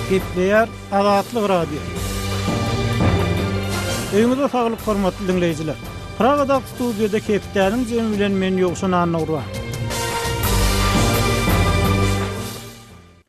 Gepleýär Azatlyk radio. Öňüňizde saglyk hormatly dinleýijiler. Pragada studiýada Keptäniň jemi bilen men ýokşan anagurwa.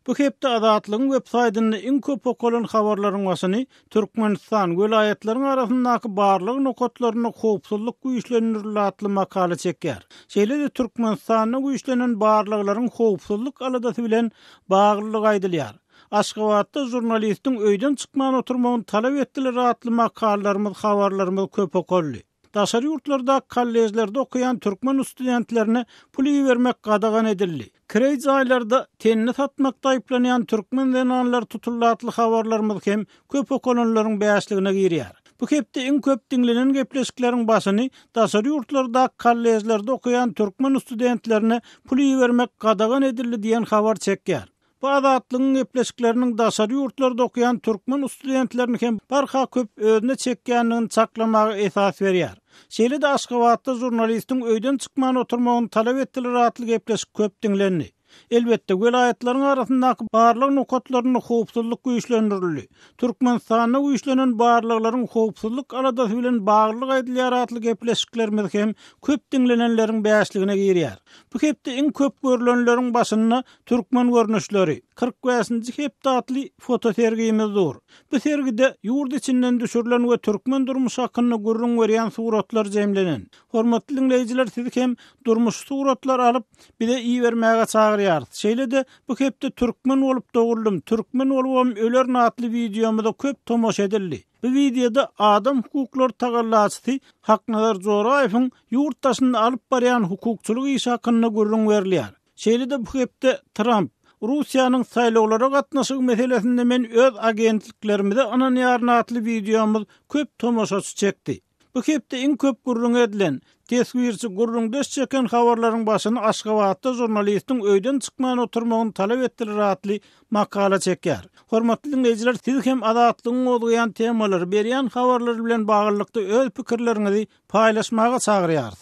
Bu hepde Azatlygyň websaýtyny iň köp okulan habarlaryň başyny Türkmenistan welaýatlaryň arasyndaky barlyk nokatlaryny howpsuzlyk güýçlendirýär atly makala çekýär. Şeýle-de Türkmenistanyň güýçlenen barlyklaryň howpsuzlyk aladasy bilen baglylyk aýdylýar. Aşgabatda jurnalistiň öýden çykman oturmagyny talap etdiler atly makalarymyz, habarlarymyz köp okully. Daşary ýurtlarda, kollejlerde okuyan türkmen studentlerine pul bermek gadagan edildi. Kirey jaýlarda tenni satmakda aýplanýan türkmen zananlar tutulýatly habarlarymyz hem köp okulanlaryň bäşligine girýär. Bu hepde iň köp dinlenen gepleşikleriň başyny daşary ýurtlarda, kollejlerde okuyan türkmen studentlerine pul bermek gadagan edildi diýen habar çekýär. Bu Azatlygyň gepleşikleriniň daşary ýurtlarda okuyan türkmen studentlerini hem barha köp özüne çekýändigini çaklamagy esas berýär. Şeýle-de Aşgabatda jurnalistiň öýden çykman oturmagyny talap etdiler atly gepleşik köp dinlendi. Elbetde welaýatlaryň arasyndaky barlyk nokatlaryny howpsuzlyk güýçlendirildi. Türkmenistanyň güýçlenen barlyklaryň howpsuzlyk aladasy bilen baglyk aýdylýar atly gepleşiklerimiz hem köp dinlenenleriň bäşligine girýär. Bu hepde iň köp görülenleriň başyna türkmen görnüşleri 45-nji hepde atly foto sergimiz dur. Bu sergide ýurt içinden düşürilen we türkmen durmuş hakyny gurrun berýän suratlar jemlenen. Hormatly dinleýijiler, siz hem durmuş suratlar alyp bize iý bermäge çagyrýar. Şeýle-de bu hepde türkmen bolup dogurlum, türkmen bolubam öler natly videomyzda köp tomoş edildi. Bu videoda adam hukuklary tagallaçy Haknazar Joraýewiň ýurtdaşyny alyp barýan hukukçylyk iş hakyny gurrun berilýär. Şeýle-de bu hepde Trump Russiýanyň saýlawlara gatnaşygy meselesinde men öz agentliklerimizde anan ýarnatly videomyz köp tomoşaçy çekdi. Bu hepde iň köp gurrun edilen teswirçi gurrun döş çeken habarlaryň başyny Aşgabatda jurnalistiň öýden çykman oturmagyny talap etdiler atly makala çekýär. Hormatly dinleýijiler, siz hem Azatlygyň bolýan temalary berýän habarlar bilen baglanykda öz pikirleriňizi paýlaşmaga çagyrýarys.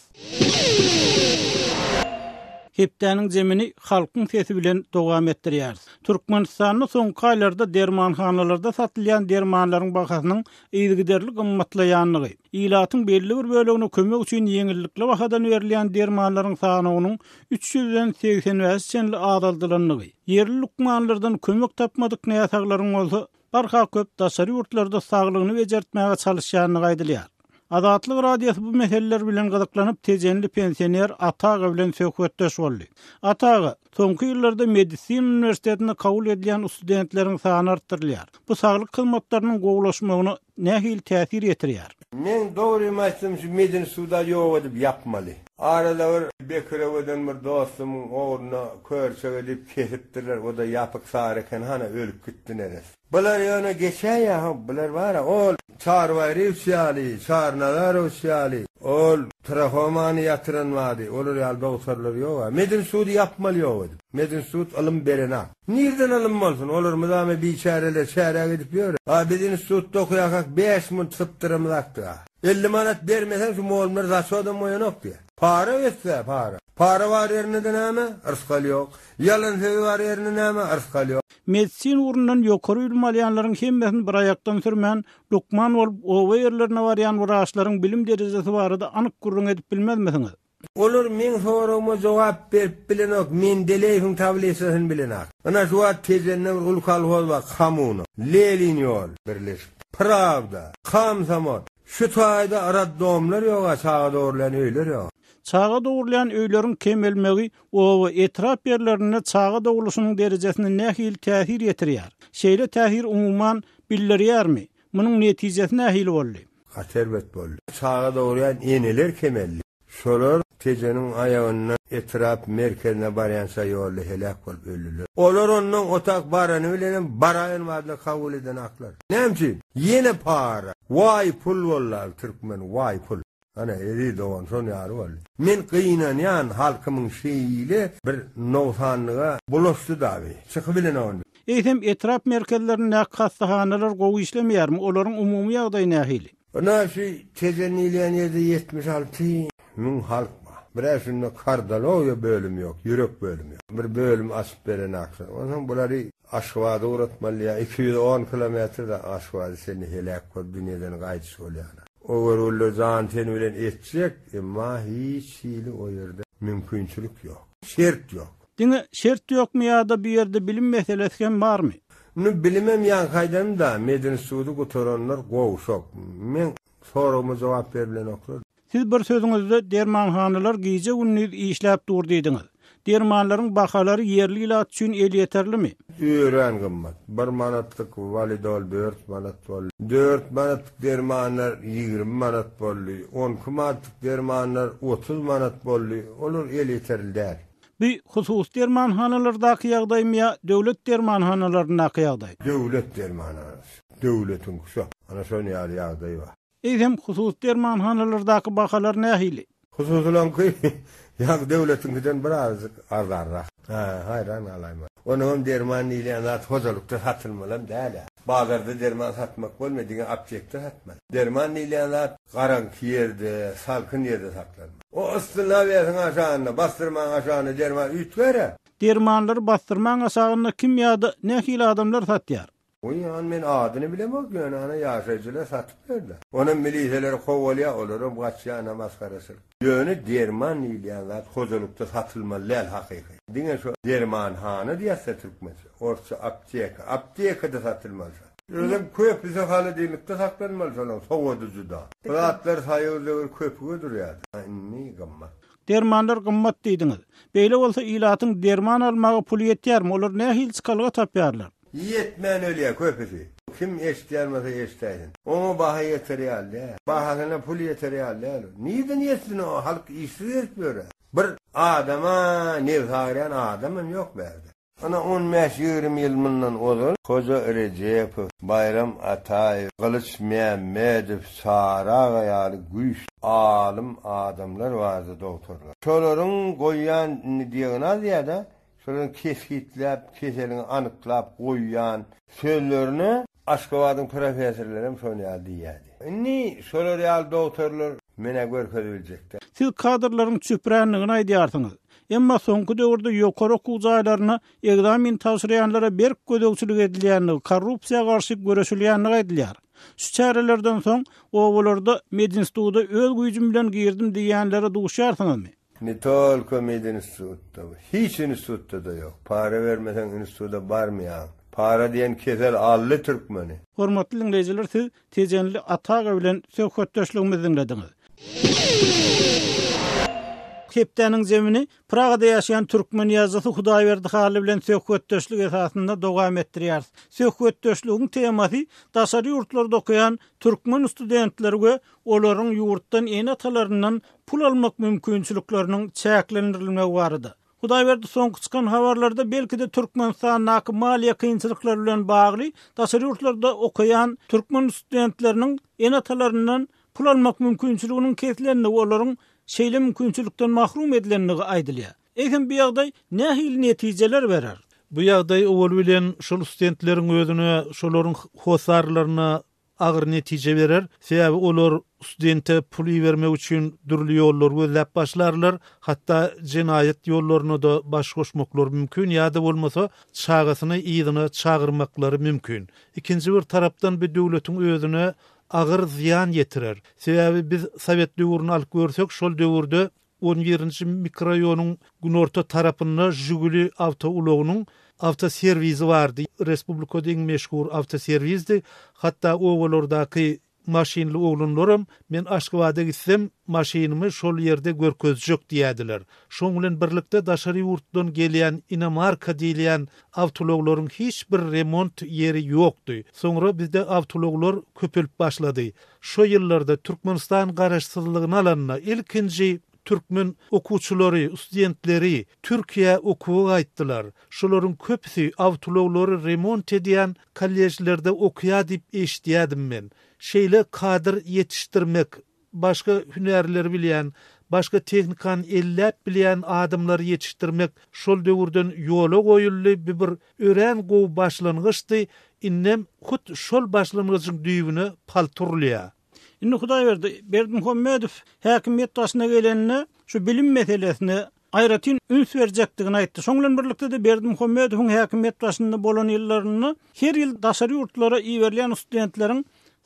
Heptäniň jemini halkyň sesi bilen dowam etdirýär. Türkmenistanyň soňky aýlarda dermanhanalarda satylýan dermanlaryň bahasynyň ýygyderli gymmatlaýanlygy, ilatyň belli bir bölegine kömek üçin ýeňillikli bahadan berilýän dermanlaryň sanynyň 300-den 85 senli azaldylanlygy, yerli lukmanlardan kömek tapmadyk näýäsaklaryň bolsa, barha köp daşary ýurtlarda saglygyny bejertmäge çalışýanyny aýdylýar. Azatlyk radiosu bu meseleler bilen gyzyklanyp tejenli pensioner Ataga bilen söhbetdeş boldy. Ataga soňky ýyllarda medisin universitetine kabul edilen studentleriň sany artdyrylýar. Bu saglyk hyzmatlarynyň gowlaşmagyna nähil täsir ýetirýär. Men dogry maýsam şu medin suda ýok edip ýapmaly. Arada bir Bekirovdan bir dostum oğluna körsege edip kesipdirler, o da yapık sarıken hana ölüp gitti neres. Bular yana geçen ya, bular var ya, ol çarvayri usyali, çarnalar usyali, ol trafomanı yatıranmadı, olur ya doktorlar yok. Medin suudi yapmalı yok edip. Medin suud alım berena. Nereden alım olsun? Olur mu da mı bir çare gidip yor. Medin suud dokuyakak 5 mun tıptırımlaktı. 50 manat vermesen şu moğullar zaçodan moyanok diye. Para verse para. Para var yerine de näme? Arskal yok. Yalan söz var yerine näme? Arskal yok. Medisin urundan ýokary ilim alýanlaryň hemmesini bir aýakdan sürmän, lukman bolup owa ýerlerine barýan wuraçlaryň bilim derejesi barada anyk gurrun edip bilmezmisiňiz? Olur men soragyma jogap berip bilenok, men deleyim tabliýasyny bilenak. Ana şu wagt tejenle ulkal bolmak kamuny, Lenin ýol birleşip. Pravda, Komsomol. Şu taýda arad domlar ýok, çağa dogurlan öýler ýok. Çağa dogurlan öýleriň kemelmegi o etrap ýerlerine çağa doguruşynyň derejesine nähil täsir ýetirýär. Şeýle täsir umuman bildirýärmi? Munyň netijesi nähil boldy? Haterbet boldy. Çağa dogurlan eneler kemelli. Şolar tejeniň aýagyna etrap merkezine barýansa ýolda helak bolup ölürler. Olar ondan otak barany bilen baraýan wagtda kabul eden aklar. Näme? Yine para. Vay pul bollar Türkmen, vay pul. Ana eri doğan son ýary boldy. Men gynanýan halkymyň şeýle bir nowsanlyga bulaşdy daby. Çykyp bilen on. Eýsem etrap merkezlerine hastahanalar gowy işlemýärmi? Olaryň umumy ýagdaýy nähili? Ona şu tejeniliýän ýerde 76 min halk var. Biräşinde kardaloýa bölüm ýok, ýürek bölüm ýok. Bir bölüm asyp beren aklar. Onuň bulary Aşgabatda uğratmaly ya 210 kilometrde Aşgabatda seni helak bolup dünýeden gaýdyş bolýar. O görüller zan sen bilen etjek, emma hiç hili o ýerde mümkinçilik ýok. Şert ýok. Diňe şert ýokmy ýa-da bir ýerde bilim meselesi barmy? Bunu bilimem yan kaydam da medin suudu gutoranlar gowşok. Men sorumy jogap berilen oklar. Siz bir sözüňizde dermanhanalar giýje günlük işläp durdydyňyz. Dermanlaryň bahalary yerli ilat üçin el yeterlimi? Öýren gymmat. 1 manatlyk validol 4 manat boldy. 4 manatlyk dermanlar 20 manat boldy. 12 manatlyk dermanlar 30 manat boldy. Olar el yeterli. Bir husus dermanhanalardaky ýagdaýmy ýa döwlet dermanhanalarynaky ýagdaý? Döwlet dermanhanalary. Döwletiň şu. Ana şonu ýagdaý bar. Hem husus dermanhanalardaky bahalar nähili? Hususulanky ýa döwletiňden biraz arzarrak. Hayran alaýma. Onuň derman ile zat hozalykda satylmalam däl. Bazarda derman satmak bolmadygan aptekde satmak. Derman ile zat garanky ýerde, salkyn ýerde saklanmak. O aslına weýän aşagyna, bastyrmaň aşagyna derman ütgere. Dermanlar bastyrmaň aşagyna kim ýa-da nähili adamlar satýar? Oýan men adyny bilemok, ýöne ýaşaýjylar satyp berdi. Onuň milisiýeleri howalya olaram gaçýana maskarasy. Ýöne derman ýylýanlar hozalykda satylmaly hakyky. Diňe şu dermanhana diýse türkmesi. Orça aptekada satylmaly. Özüm köp bize haly diýilipde saklanmaly şonuň sowadyjyda. Bulatlar saýyly köpüge durýar. Inni gymmat. Dermanlar gymmat diýdiňiz. Beýle bolsa ilatyň derman almagy pul ýetýärmi? Olar nähili çykalga tapýarlar? Yetmän ölýär köpüsi. Kim eşitýärmese eşitýän. Oňa baha ýeterýär. Bahasyna pul ýeterýär. Niýden ýetsin o halk işsiz etýär. Bir adama nevhagran adamym ýok berdi. Ana 15-20 ýyl mundan ozal Hoca Recep, Bayram Ataýew, Kılıç Mehmedow, Saraga ýaly güýç alim adamlar bardy, doktorlar. Şolaryň goýýan diýene ýa-da şolaryň keskitlep, keselini anyklap goýýan sözlerini Aşgabatyň professorlaryň şonu diýýärdi. Inni şolar ýaly doktorlar mene görkezbiljekler. Siz kadrlaryň çüpränligini aýdýarsyňyz. Emma soňky döwürde ýokary okuwjaýlaryna egzamin taşyrýanlara berk gödökçilik edilýänligi, korrupsiýa garşy görüşilýänligi aýdylýar. Şu çärelerden soň owalarda medin institutda öz güýjüm bilen girdim diýenlere duşýarsyňyzmy? Ne tolko medin institutda. Hiç institutda da ýok. Para vermesen institutda barmýar. Para diýen kesel ally türkmeni. Hormatly dinleýijiler, siz tejenli Ataga bilen söhbetdeşligimizi dinlediňiz. Kepdäniň zemini Pragada ýaşaýan türkmen ýazgysy Hudaýberdi haly bilen söhbetdeşlik esasynda dowam etdirýär. Söhbetdeşligiň temasy daşary ýurtlarda okuyan türkmen studentlerge olaryň ýurtdan en atalaryndan pul almak mümkinçilikleriniň çäklendirilmegi bardy. Hudaýberdi soňky çykan habarlarda belki-de Türkmenistanyň maliýe kynçylyklary bilen bagly daşary ýurtlarda okuyan türkmen studentleriniň en atalaryndan pul almak mümkinçiliginiň keslenigi olaryň şeýle mümkinçilikden mahrum edilenligi aýdylýar. Eýsem bu ýagdaý nähili netijeler berer? Bu ýagdaý owal bilen şol studentleriň özüne, şolaryň hosarlaryna agyr netije berer. Sebäbi olar studente pul bermek üçin durly ýollar gözläp başlarlar. Hatda jinayet ýollaryna da baş goşmaklar mümkin ýa-da bolmasa çağasyny ýygyny çağırmaklary mümkin. Ikinji bir tarapdan bir döwletiň özüne agyr ziyan ýetirer. Sebäbi biz Sowet döwrüni alyp görsek, şol döwürde 11-nji mikroraýonyň günorta tarapynda Jiguli awtoulugynyň awtoserwisi bardy. Respublikada iň meşhur awtoserwisdi. Hatda owalardaky maşinli oğlunlarım, men Aşgabatda gitsem, maşinimi şol ýerde görkezjek diýdiler. Şoň bilen birlikde daşary ýurtdan gelýän Inamarka diýilýän awtologlaryň hiç bir remont ýeri ýokdy. Soňra bizde awtologlar köpelip başlady. Şo ýyllarda Türkmenistan garaşsyzlygyny alanyna ilkinji türkmen okuwçylary, studentleri Türkiýe okuwy aýtdylar. Şolaryň köpüsi awtologlary remont edýän kollejlerde okuýar diýip eşitýärdim men. Şeýle kadr ýetişdirmek, başga hünärleri bilýän, başga tehnikan elläp bilýän adamlary ýetişdirmek şol döwürden ýola goýuldy, bir ören gowy başlangyçdy. Innem hut şol başlangyçyň düýbüne palturlýar. Indi Hudaýberdi Berdimuhammedow häkimiýet başyna gelenine şu bilim meselesini aýratyn üns berjekdigini aýtdy. Şoňlan birlikde de Berdimuhammedowyň häkimet başynda bolan ýyllaryny her ýyl daşary ýurtlara iýerlen studentleriň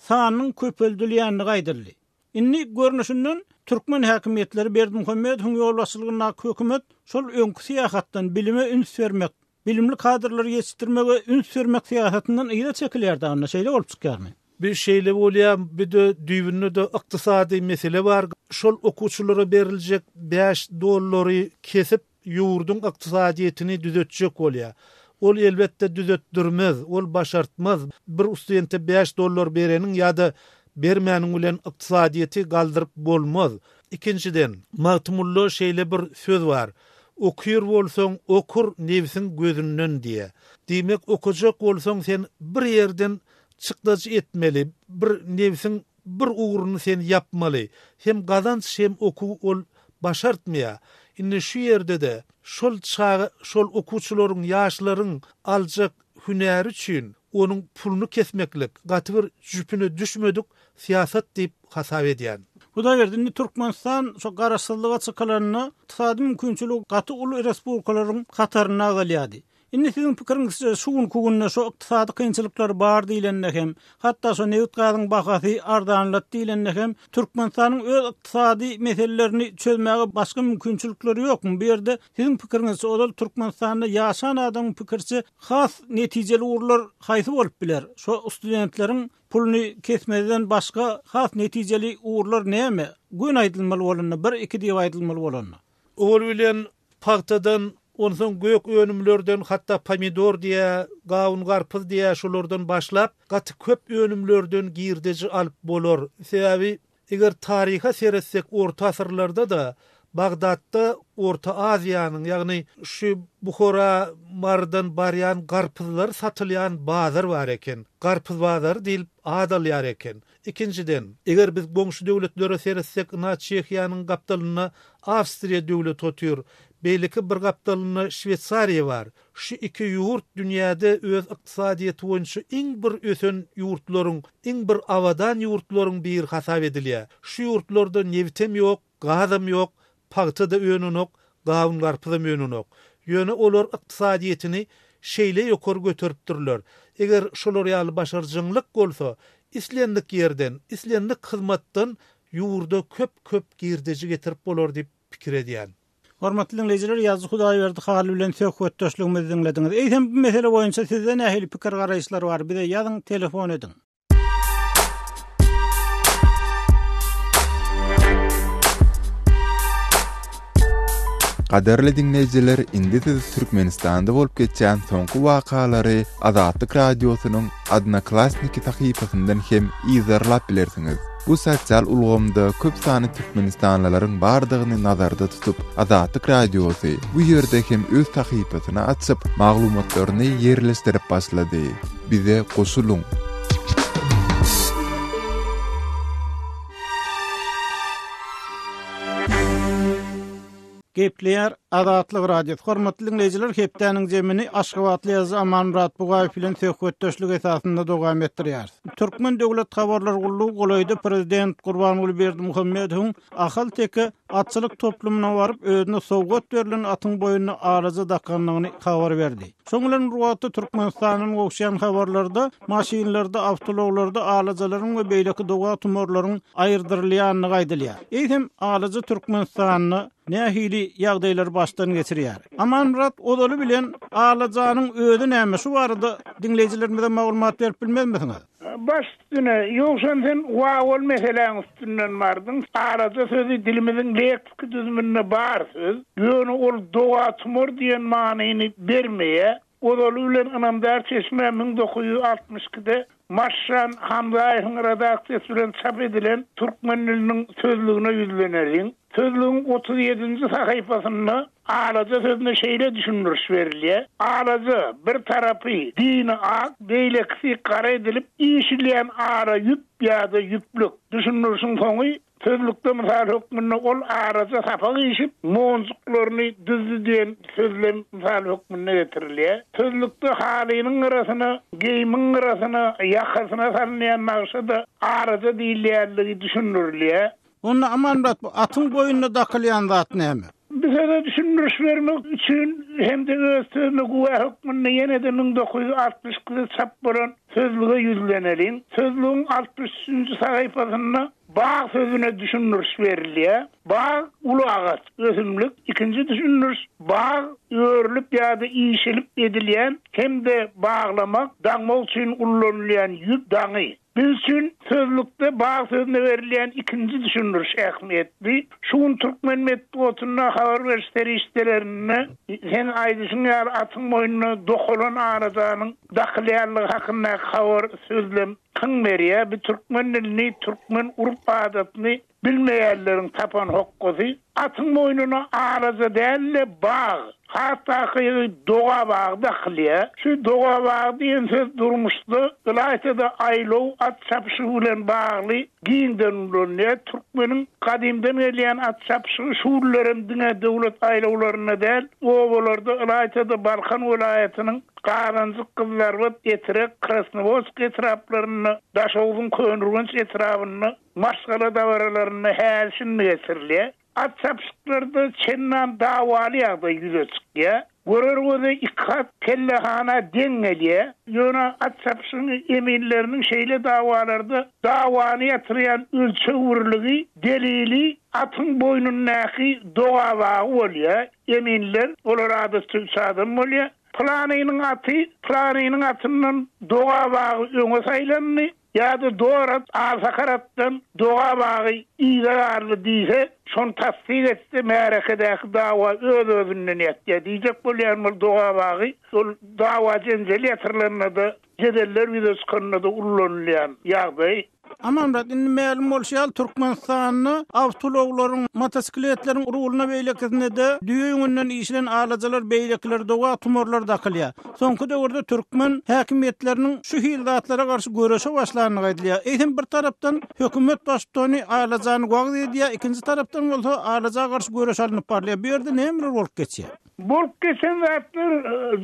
sanynyň köpeldiligini gaýdyrdy. Inni görnüşinden Türkmen häkimetleri Berdimuhammedowyň ýolbaşçylygyna hökümet şol öňkü siýasatdan bilime üns bermek, bilimli kadrlary ýetişdirmege üns bermek siýasatynyň ýyla çekilýärdi, anna şeýle bolup çykýarmy? Bir şeýle bolýar, bir de düýbünde ykdysady mesele bar. Şol okuwçylara beriljek $5 kesip ýurdun ykdysadyetini düzetjek bolýar. Ol elbetde düzetdirmez, ol başartmaz. Bir studente $5 bereniň ýa-da bermäniň bilen ykdysadyety galdyryp bolmaz. İkinciden, magtymully şeýle bir söz bar. Okyr bolsaň okur nefsiň gözünden diýe. Demek okujak bolsaň sen bir ýerden çykdaç etmeli, bir nefsiň bir uğrunu sen yapmaly. Hem gazanç hem oku ol başartmaya. Indi şu ýerde de şol çağı, şol okuwçylaryň, ýaşlaryň aljak hünäri üçin onuň pulunu kesmeklik, gaty bir jüpüne düşmedik siýasat diýip hasap edýän. Bu da verdi Türkmenistan şo garaşsyzlyga çykylarına ykdysady mümkinçiligi gaty uly respublikalaryň kataryna galýady. Indi sizin pikiriňizçe şugun kugunna şo ykdysady kynçylyklar bar diýilende hem, hatda şo newit gazyň bahasy ardanlat diýilende hem Türkmenistanyň öz ykdysady meselelerini çözmäge başga mümkinçilikleri ýokmu? Bu ýerde sizin pikiriňizçe odal Türkmenistanda ýaşan adamyň pikirçe has netijeli urlar haýsy bolup biler? Şo studentleriň pulunu kesmeden başga has netijeli uğurlar näme? Gün aýdylmaly bolanna, bir iki diýip aýdylmaly bolanna. Ol bilen paxtadan, ondan gök önümlerden, hatta pomidor diýe, gawun garpyz diýe şolardan başlap, gaty köp önümlerden girdeji alyp bolar. Sebäbi eger tariha seretsek orta asyrlarda da Bagdatda Orta Aziýanyň, ýagny şu Bukhara mardan barýan garpyzlar satylýan bazar bar eken. Garpyz bazar diýip adalýar eken. İkinciden, eger biz goňşy döwletlere seretsek, Çehiýanyň gapdalyna Awstriýa döwleti otýar. Beýleki bir gapdalyna Şwetsariýa bar. Şu iki ýurt dünýäde öz ykdysadyety boýunça iň bir ösen ýurtlaryň, iň bir awadan ýurtlaryň bir hasap edilýär. Şu ýurtlarda newitem ýok, gazam ýok, paxtada önünok, gawun garpyzam önünok. Ýöne olar ykdysadyetini şeýle ýokary götüripdirler. Eger şolar ýaly başarjyňlyk bolsa, islendik ýerden, islendik hyzmatdan ýurda köp girdeji getirip bolar diýip pikir edýän. Hormatly dinleyijiler, ýazy Hudaýberdi Halil bilen söhbetdeşligimizi dinlediňiz. Eýsem bu mesele boýunça sizden nähili pikir garaýşlar bar? Bir de ýazyň, telefon edin. Qaderli dinleyijiler, indi siz Türkmenistanda bolup geçen soňky wakalary Azatlyk radiosynyň Adnaklasniki sahypasyndan hem izarlap bilersiňiz. Bu sosial ulgamda köp sany Türkmenistanlylaryň bardygyny nazarda tutup, Azatlyk radiosy bu ýerde hem öz sahypasyny açyp, maglumatlaryny ýerleşdirip başlady. Bize goşuluň. Gepleýär Azatlyk radiosu. Hormatly dinleyijiler, hepdeniň jemini Aşgabatly ýazy Amanmurat Bugaýew bilen söhbetdeşlik esasynda dowam etdirýär. Türkmen döwlet habarlar gullugy golaýdy prezident Gurbanuly Berdimuhammedowyň ahal teki atçylyk toplumuna baryp özüne sowgat berilen atyň boýuny araza dakanlygyny habar berdi. Şoňlan ruwaty Türkmenistanyň okşayan habarlarda maşinlarda, awtologlarda alazalaryň we beýleki dowa tumorlaryň aýyrdyrylýanyny gaýdylýar. Eýsem alaza Türkmenistanyny nähili ýagdaýlar başdan geçirýär. Amanmurat odaly bilen alajanyň özi näme? Şu barada dinleyijilerimize maglumat berip bilmezmisiňiz? Başdyna ýoksa sen wagol meseleň üstünden bardyň. Araza sözü dilimiziň leksik düzümine bar söz. Ýöne ol dowa tumor diýen manyny bermeýe. Odaly bilen Anamdar Çeşme 1962-de Maşran Hamzaýewiň redaksiýasy bilen çap edilen Türkmen diliniň sözlügine ýüzleneriň. Sözlüğün 37. sahypasynda alaza sözüne şeýle düşündürüş berilýär. Alaza bir tarapy dini ak, beýleki gara edilip işleýän ara ýüp ýa-da ýüplük düşündürüşiň soňy sözlükde misal hükmünde ol araza sapagy işip monzuklaryny düzlüden sözlem misal hükmünde getirilýär. Sözlükde halynyň arasyna, geýmiň arasyna, ýakasyna salynýan maksada araza diýilýärligi düşündirilýär. Onu Amanmurat, atyň boýunyna dakylýan zat näme? Bize de düşündürüş vermek için hem de öz sözlü güve hükmünde yine de 1960'da çap bolan sözlüğe yüzlenelim. Sözlüğün 63. sayfasında bağ sözüne düşündürüş veriliyor. Bağ ulu ağaç, ösümlük. İkinci düşündürüş bağ örülüp ya da iyişilip edilen hem de bağlamak, dağmak için kullanılan yük dağı. Biz için sözlükte bağ sözüne verilen ikinci düşündürüş ehemmiyetli. Şuun Türkmen metbuatına haber versleri işlerine sen aydısın yar atın boynuna dokulan aracağının dakhiliyarlığı hakkında haber sözlem kın veriye bir Türkmen dilini, Türkmen urf adatını bilmeyenlerin tapan hokkuzu atın boynuna araca değil bağ. Hatta ki doğa bağ dakhiliye. Şu doğa bağ diyen söz durmuştu. Ilaytada aylo at çapşı ulen bağlı giyinden ulanıyor. Türkmenin kadimden gelen at çapşı şuurların dine devlet aylolarına değil. Ovalarda Ilaytada Balkan vilayetinin Qaranzık kızlarvat etirek Krasnovodsk etraflarını Daşov'un Könrünç etrafını Maskala davaralarını helsinni geçirliye. At çapşıklarda çennan davali yağda yüze çıkıyor. Görürgöde ikhat kellehana dengeliye. Yona at çapşının eminlerinin şeyle davalarda davanı yatırayan ölçü vurluğu delili atın boynundaki doğa bağı oluyor. Eminler olar adı sadım oluyor. Planinin atının doğa bağı öne saylanını ya da doğrat Asakarat'tan doğa bağı iğdarlı deyse son tasdik etse merekedeki dava özünden etti. Diyecek bolyanmal doğa bağı dava cenzeli yatırlarına da cedeller videosu konuna da ullanılayan yağday. Aman da indi ma'lum bolşal Türkmenistan'ı avtologlaryň, motosikletlerin uruluna beýlekinde de düýüňinden işlen alajalar beýlekler doğa tumorlar dakylýar. Soňky döwürde Türkmen häkimetleriniň şu hildatlara garşy göreşe başlaryny gaýdylýar. Eýsem bir tarapdan hökümet başçyny alajany gowdy edýär, ikinji tarapdan bolsa alaja garşy göreşe alınıp barlýar. Bu ýerde näme bolup geçýär? Bolup geçen zatlar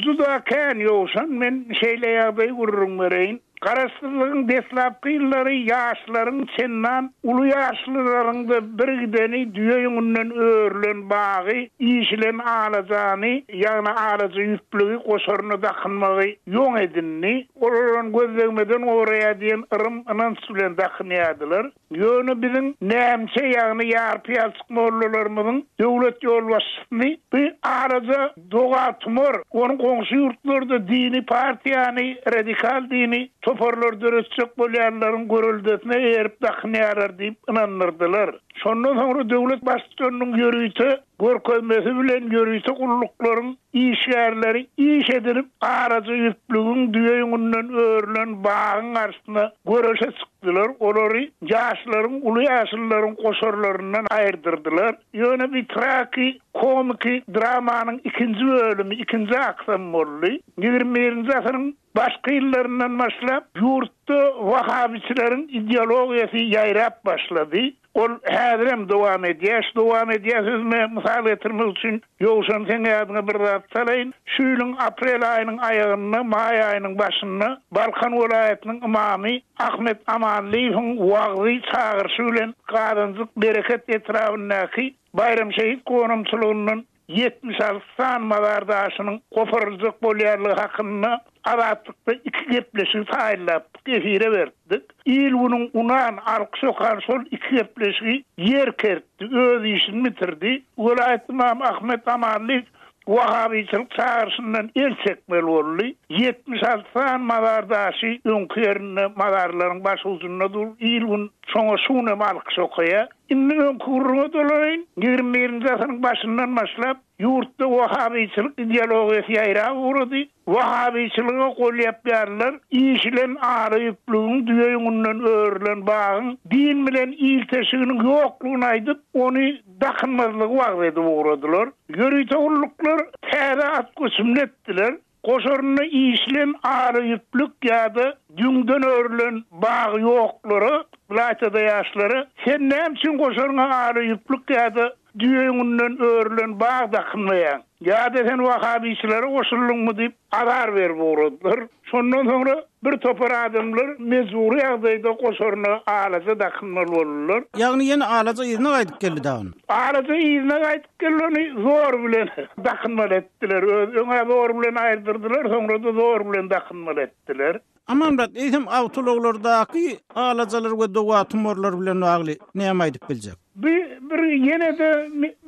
juda kän ýoksan men şeýle ýagdaý gurrun bereýin. Karasızlığın deslapkı yılları yaşların çennan, ulu yaşlıların da bir gideni düğününden örülen bağı, işilen alacağını, yani alacı yüplüğü koşarını dakınmağı yon edinni. Oradan gözlemeden oraya diyen ırım anan sülen dakınyadılar. Yönü bizim nemse yani yarpıya çıkmalılarımızın devlet yol vasıfını bir araca doğa tumor, onun komşu yurtlarda dini parti yani radikal dini toparlar döretsek bolyanların görüldesine erip dakınyarar deyip inanırdılar. Sondan sonra devlet başçılarının yürüyüşü, görkezmesi bilen yürüyüşü kullukların işyerleri iş edilip aracı yüplüğün düğününden örülen bağın arasında görüşe çıktılar. Onları yaşlıların, ulu yaşlıların koşarlarından ayırdırdılar. Yöne bir traki, komiki dramanın ikinci bölümü, ikinci aksam oldu. 20. asırın başka illerden başlayıp yurtta Vahabiçilerin ideologiyası yayrap başladı. Ol häzirem dowam edýär. Sözme misal getirmek üçin ýokşan sen ýadyňa bir zat salaýyn. Şu ýylyň aprel aýynyň aýagyny, may aýynyň başyny Balkan welaýatynyň imamy Ahmet Amanlyň wagty çağırşy bilen Qaranzyk bereket etrafyndaky Bayram Şehit konumçylygynyň 76 san mazardaşynyň goparylacak bolýarlygy hakynda adatlıkta iki gepleşi taýinlapdyk, efire berdik. İl bunun unan alqşokan sol iki gepleşi yer kertdi, öz işini bitirdi. Welayat imam Ahmet Amanly Vahabiçilik çağrısından el çekmeli oldu. 76 san mazardaşy öňkärine mazarlaryň baş uzunna dur. İl bun soňa şunu alqşokaya. Indi öňkürüňe dolaýyn. 20. asyryň başyndan başlap yurtda Vahabiçilik ideologiyasy ýaýrap urdy. Vahabiçiliğe kol yapýarlar. İşilen arayıplığın düýüňinden örülen bağın din bilen ilteşiginiň ýoklugyny aýdyp, onu dakynmazlygy wagtda uradylar. Görüýtüllükler täze at kösümletdiler. Koşarını işilen arayıplyk ýa-da düňden örülen bağ ýoklary, Platada ýaşlary, sen näme üçin koşaryňa arayıplyk ýa-da düýünden örülen bağ dakynmaýan. Ya desen Wahhabişlere goşullyňmy diýip arar berip uğradylar. Şondan sonra bir topar adamlar mezuri ýagdaýda goşarna alaza dakynmaly bolurlar. Ýagny ýene alaza ýerine gaýdyp geldi dagyn. Alaza ýerine gaýdyp gelýäni zor bilen dakynmaly etdiler. Öňe zor bilen aýdyrdylar, sonra da zor bilen dakynmaly etdiler. Aman brat, eýsem awtologlardaky alazalar we dowa tumorlar bilen agly näme aýdyp biljek? Bir yine de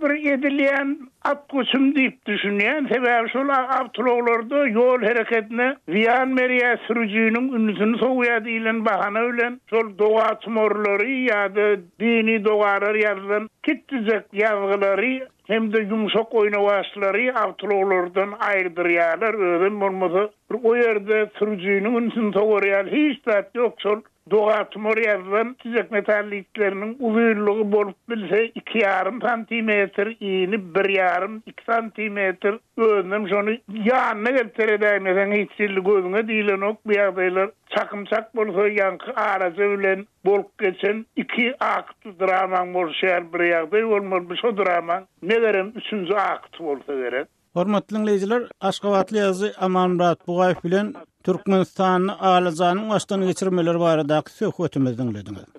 bir edilýän atgusum diýip düşünýän sebäbi şol awtologlarda ýol hereketine ziýan merýä sürüjüniň ünsüni soňýa diýilen bahana bilen şol dowa tumorlary ýa-da dini dowalar ýazylan kitjek ýazgylary hem de yumşak oýnawaçlary awtologlardan aýrdyrýarlar. Özüm bolmasa o ýerde sürüjüniň ünsüni soňýar hiç zat ýok. Şol doğa tumor ýazılan tüzek metallitleriniň uzunlygy bolup bilse 2,5 santimetr, ýeni 1,5-2 santimetr özünem şonu ýanyna gelteredäýmesen hiç silli gözüňe diýilen ok bu ýagdaýlar çakymçak bolsa ýanky araza bilen bolup geçen 2 akt dramaň bolşar bir ýagdaý bolmaly şu drama negerem 3-nji akt bolsa gerek. Hormatly dinleýijiler, Aşgabatly ýazy Amanmurat Bugaýew bilen Türkmenistanyň alazanyň başdan geçirmeleri baradaky söhbetimizi dinlediňiz.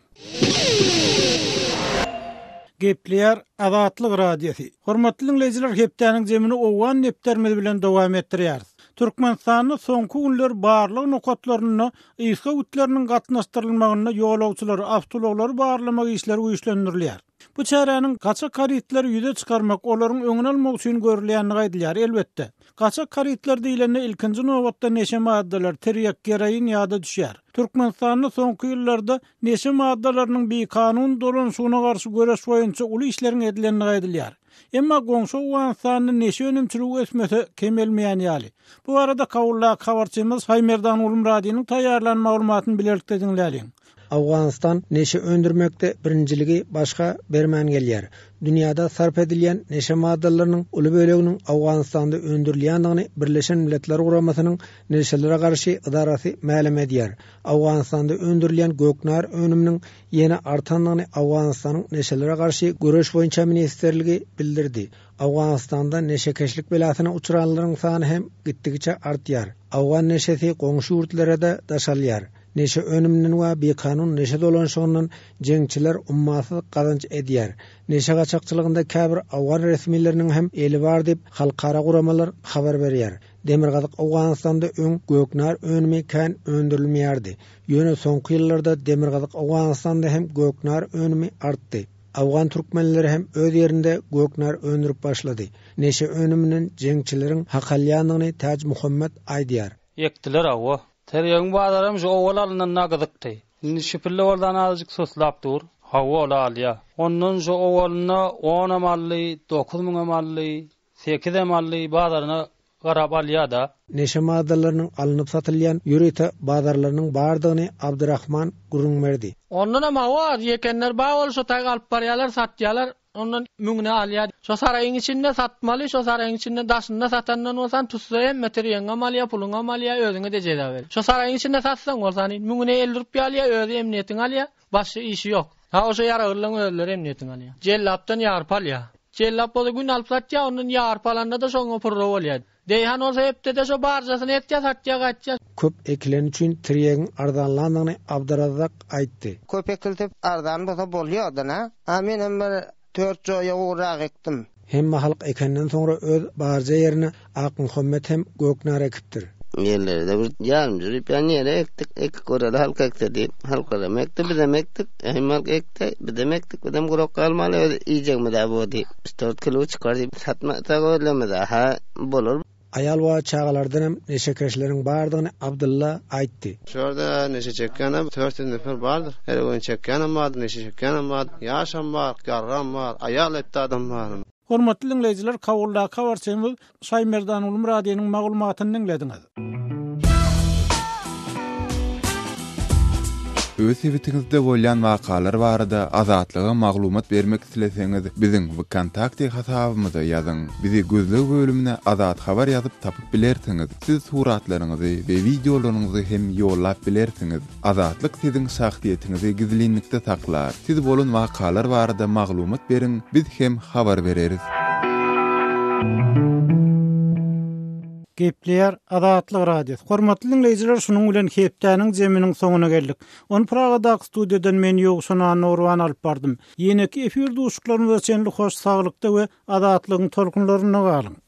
Gepler Azatlyk radiosi. Hormatly dinleýijiler, hepdeniň jemini owan neptermeli bilen dowam etdirýär. Türkmenistanyň soňky günler barlyk nokatlaryny ýyska ütleriniň gatnaşdyrylmagyna ýolagçylary, awtologlar barlamak işleri uýuşlandyrylar. Bu çäräniň gaçak karitleri ýüze çykarmak, olaryň öňüne almak üçin görülýänini gaýdylýar elbetde. Gaçak karitler diýilende ilkinji nowatda neşe maddalar, terýek, geroin ýa-da düşýär. Türkmenistanyň soňky ýyllarda neşe maddalarynyň bir kanun dolanşygyna garşy göreş boýunça uly işleriň edilenini gaýdylýar. Emma goňşy Awganystanyň neşe önümçiligi ösmese kemelmeýän ýaly. Bu arada kawulla habarçymyz Haymerdan Ulum radiosynyň taýýarlan maglumatyny bilerlikde dinläýäliň. Awganystan neşe öndürmekde birinciligi başga bermän gelýär. Dünyada sarf edilýän neşe maddalarynyň uly böleginiň Awganystanda öndürilýändigini Birleşen Milletler Guramasynyň neşelere garşy idarasy ma'lum edýär. Awganystanda öndürilýän göknar önüminiň ýene artandygyny Awganystanyň neşelere garşy göreş boýunça ministerligi bildirdi. Awganystanda neşekeşlik belasyna uçuranlaryň sany hem gitdigiçe artýar. Awgan neşesi goňşy ýurtlara da daşalýar. Neşe önümünün ve bir kanun neşe dolanşığının ceňçiler ummasy kazanç edýär. Neşe gaçakçylygynda käbir Awgan resmileriniň hem eli bar diýip halkara guramalar habar berýär. Demirgazyk Awganystanda öň göknar önümi kän öndürilmeýärdi. Ýöne soňky ýyllarda Demirgazyk Awganystanda hem göknar önümi artdy. Awgan türkmenleri hem öz ýerinde göknar öndürüp başlady. Neşe önüminiň ceňçileriň hakalýanlygyny Taj Muhammed aýdýar. Ýekdiler awa. Terýäň badaram şu owalaryndan nagydykdy. Indi şipille boldan azıcık soslap dur. Hawa ola alýa. Ondan şu owalyna 10 amally, 9 000 amally, 8 amally badaryna garap alýa da. Neşe maddalarynyň alınıp satylýan ýürete badarlarynyň bardygyny Abdurrahman Gurunmerdi. Ondan ama var yekenler bağ bolsa tag alyp barýarlar, satýarlar. Ondan müňüne alýar. Şo saraýyň içinde satmaly, şo saraýyň içinde daşynda satandan bolsan tutsaýan materiýan amalya, pulun amalya özüňe de jeda ber. Şo saraýyň içinde satsaň bolsan müňüne 50 rupy alýar, öz emniýetiň alýar, başga işi ýok. Ha oşo ýaragyrlaň özleri emniýetiň alýar. Jellapdan ýarp alýar. Jellap bolu gün alyp satýar, ondan ýarp alanda da şoňa purra bolýar. Deyhan olsa hepde de şo barjasyny etýär, satýar gatýar. Köp eklen üçin tirýegiň ardanlandygyny Abdurazak aýtdy. Köp ekilip ardan bolsa bolýardy-na. Amen hem 4 joya uğrak ektim. Hemme halk ekenden sonra öz barja ýerine Ak Muhammed hem göknar ekipdir. Yerlerde bir yarım jürip ýere ektik, ek göreli halk ekdi. Halkara mekti, bizem ektik. Hem halk ekti, bizem ektik, bizem gurok kalmaly, ýyjekmi da bodi. 4 kilo çykardy, satma da görlemedi. Ha bolur. Ayal we çagalardan hem neşekeşleriň bardygyny Abdulla aýtdy. Şurada neşe çekýän 4 nefer bardyr. Her gün çekýän bar, neşe çekýän bar, ýaşam bar, garram bar, ayal etdi adam bar. Hormatly dinleýijiler, kawulla habarçymyz Haymerdan Ulum radiosynyň maglumatyny dinlediňiz. öz evitinizde bolýan wakalar barada azatlyga maglumat bermek isleseňiz biziň kontakty hasabymyza ýazyň. Bizi gözlegi bölümine azat habar ýazyp tapyp bilersiňiz. Siz suratlaryňyzy we videolaryňyzy hem ýollap bilersiňiz. Azatlyk siziň şahsiýetinizi gizlinlikde saklar. Siz bolan wakalar barada maglumat beriň, biz hem habar bereriz. Gepleýär Azatlyk radiosu. Hormatly dinleýijiler, şunuň bilen hepdäniň jeminiň soňuna geldik. On Pragadaky studiýadan men ýogşuna Nurwan alyp bardym. Ýene-ki efir duşuklaryny ölçenli hoş saglykda we azatlygyň tolkunlaryna galyň.